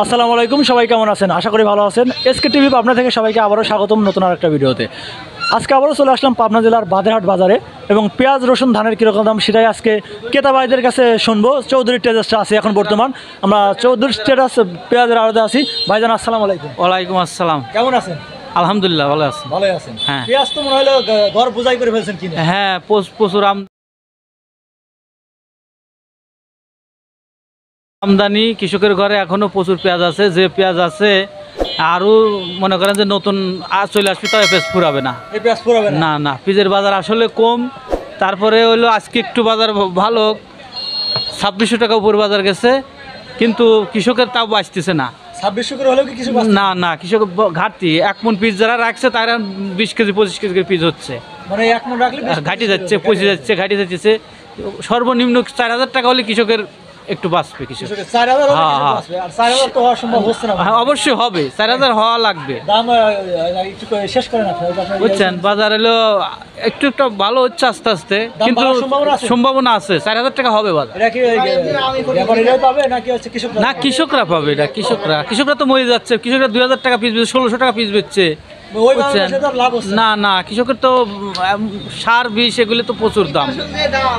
আসসালামু আলাইকুম, সবাই কেমন আছেন? আশা করি ভালো আছেন। এসকে টিভি পাবনা থেকে সবাইকে আবারও স্বাগতম নতুন আরেকটা ভিডিওতে। আজকে আবারও চলে আসলাম পাবনা জেলার বাদেরহাট বাজারে এবং পেঁয়াজ রসুন ধানের কীরকম দাম সেটাই আজকে ক্রেতা ভাইদের কাছে শুনবো। চৌধুরী ট্রেডার্সটা আছে এখন বর্তমান, আমরা চৌধুরী ট্রেডার্স পেঁয়াজের আড়তে আছি। ভাইজান আসসালামু আলাইকুম। ওয়ালাইকুম আসসালাম। কেমন আছেন? আলহামদুলিল্লাহ ভালো আছি। ভালোই আছেন? হ্যাঁ। পেঁয়াজ তো মনে হলো ঘর বোঝাই করে ফেলছেন কিনা? হ্যাঁ, প্রচুর আমদানি, কৃষকের ঘরে এখনো প্রচুর পেঁয়াজ আছে। যে পেঁয়াজ আছে আরও মনে করেন যে নতুন চলে আসবে, তবে পেঁয়াজ ফুরাবে না। এই পেঁয়াজ পুরাবে না? না না, পেঁয়াজের বাজার আসলে কম। তারপরে হলো আজকে একটু বাজার ভালো, 2600 টাকা উপর বাজার গেছে, কিন্তু কৃষকের তাও বাঁচতেছে না। 2600 করে হলেও কি কিছু না না, কৃষক ঘাটতি। 1 মণ পিস যারা রাখছে তারা 20 কেজি 25 কেজি করে পিস হচ্ছে, মানে 1 মণ রাখলে ঘাটি যাচ্ছে, পচে যাচ্ছে, ঘাটি যাচ্ছে। সর্বনিম্ন 4000 টাকা হলে কৃষকের একটু বাঁচবে। কৃষক 4000 হলে কিছু বাঁচবে, আর 4000 তো হওয়া সম্ভব হচ্ছে না। অবশ্যই হবে, 4000 হওয়া লাগবে। দাম একটু শেষ করেন আপনারা, বুঝছেন? বাজার হলো একটু একটু ভালো হচ্ছে আস্তে আস্তে, কিন্তু সম্ভাবনা আছে 4000 টাকা হবে বাজার। এটা কি ব্যাপারীরাই পাবে নাকি হচ্ছে কৃষকরা? না, কৃষকরা পাবে। এটা কৃষকরা তো মরে যাচ্ছে। কৃষকরা 2000 টাকা পিস বেচছে, 1600 টাকা পিস বেচছে। ওই বাংলাদেশে তো লাভ হচ্ছে না না, কৃষকের তো সার বিষ এগুলো তো প্রচুর দাম,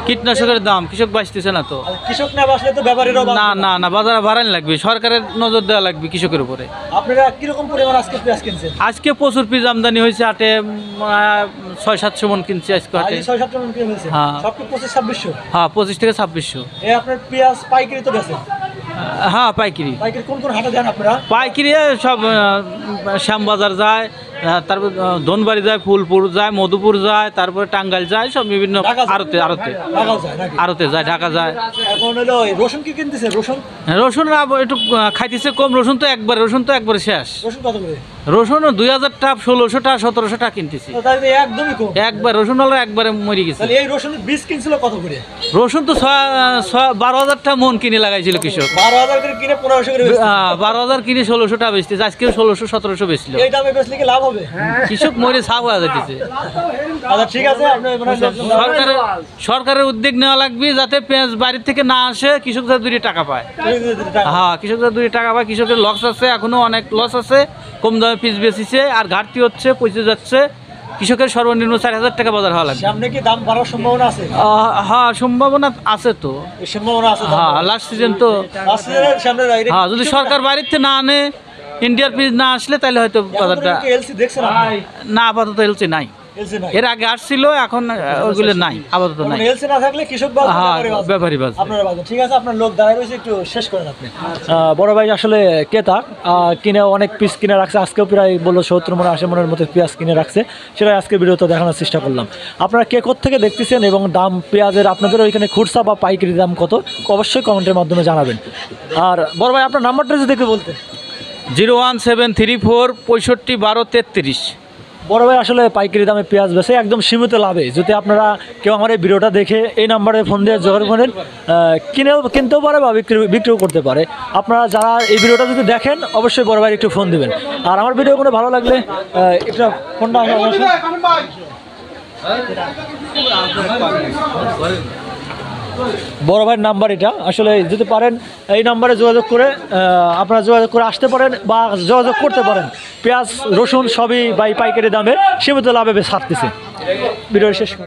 কীটনাশকের দাম, কৃষক বাঁচতেছে না। তো কৃষক না বাঁচলে তো ব্যাপারীরাও না না না, বাজারে বাড়ানো লাগবে, সরকারের নজর দেওয়া লাগবে কৃষকের উপরে। আপনারা কিরকম পরিমাণ আজকে পেঁয়াজ কিনছেন? আজকে প্রচুর পিস আমদানি হয়েছে, হাটে 600-700 মণ কিনছি আজকে হাটে। 6-7 মণ কিনে ফেলছেন? হ্যাঁ। সব কি 25-2600? হ্যাঁ, 25 থেকে 2600। এই আপনার পেঁয়াজ পাইকারি তো বেচেন? হ্যাঁ, পাইকারি। পাইকারি কোন কোন হাটে দেন আপনারা? পাইকারি সব শ্যামবাজার যায়, তারপর ধনবাড়ি যায়, ফুলপুর যায়, মধুপুর যায়, তারপরে টাঙ্গাইল যায়, সব বিভিন্ন আড়তে যায়, ঢাকা যায়। এখন হলো রসুন কি কিনতেছে? রসুন একটু খাইতেছে কম। রসুন তো একবারে শেষ। রসুন কত করে? রসুন 2000 টাকা, 1600 টাকা, 1700 টাকা কিনতেছি। তাহলে একদমই কম। একবার রসুন হলো একবারে মরে গেছে। তাহলে এই রসুনের বীজ কিনছিল কত করে? রসুন তো 12,000 টাকা মন কিনে লাগাইছিল কৃষক। 12,000 করে কিনে 1500 করে বেচছে। 12,000 কিনে 1600 টাকা বেচতেছে, আজকে 1600-1700 বেচছিল। এই দামে বেচলে কি লাভ হবে? কৃষক মরে ছাপ হয়ে যাচ্ছে। আচ্ছা ঠিক আছে, আপনি সরকারের উদ্যোগ নেওয়া লাগবে যাতে পেঁয়াজ বাড়ির থেকে না আসে, কৃষক যাতে 2 টাকা পায়। হ্যাঁ, কৃষক যাতে 2 টাকা পায়। কৃষকের লস আছে, এখনো অনেক লস আছে। কম দামে পিস বেচিছে, আর ঘাটতি হচ্ছে, পচে যাচ্ছে। কৃষকের সর্বনিম্ন 4000 টাকা বাজার হওয়া লাগবে। সামনে কি দাম বাড়ার সম্ভাবনা আছে? হ্যাঁ, সম্ভাবনা আছে তো। সম্ভাবনা আছে? হ্যাঁ, লাস্ট সিজন তো। হ্যাঁ, যদি সরকার বাড়ির থেকে না আনে, ইন্ডিয়ার পিস না আসলে, তাহলে হয়তো বাজারটা। না, আপাতত এলসি নাই। এর আগে আসছিল, এখন ওইগুলো নাই, আপাতত নাই। এলসি না থাকলে কৃষক ব্যাপারী বাজার। আপনারা বাজার ঠিক আছে, আপনার লোক দাঁড়ায় রয়েছে, একটু শেষ করেন আপনি। বড় ভাই আসলে ক্রেতা কিনে অনেক পিস কিনে রাখছে। আজকেও প্রায় বললো 70 মণ 80 মণের মতো পেঁয়াজ কিনে রাখছে, সেটাই আজকে ভিডিওতে দেখানোর চেষ্টা করলাম। আপনারা কে থেকে দেখতেছেন এবং দাম পেঁয়াজের আপনাদের ওইখানে খুচরা বা পাইকারি দাম কত, অবশ্যই কমেন্টের মাধ্যমে জানাবেন। আর বড় ভাই আপনার নাম্বারটা যদি দেখে বলতেন। 01734 65 12 33। বড় ভাই আসলে পাইকারি দামে পেঁয়াজ বেচে একদম সীমিত লাভে। যদি আপনারা কেউ আমার এই ভিডিওটা দেখে এই নাম্বারে ফোন দিয়ে যোগাযোগ করেন, কিনতেও পারে বা বিক্রিও করতে পারে। আপনারা যারা এই ভিডিওটা যদি দেখেন, অবশ্যই বড় ভাই একটু ফোন দিবেন। আর আমার ভিডিও কোনো ভালো লাগলে একটা ফোনটা বড় ভাইয়ের নাম্বার এটা। আসলে যদি পারেন এই নাম্বারে যোগাযোগ করে আপনারা যোগাযোগ করে আসতে পারেন বা যোগাযোগ করতে পারেন। পেঁয়াজ রসুন সবই পাইকারি দামে সীমিত লাভে ছাড়তেছে। ভিডিও শেষ।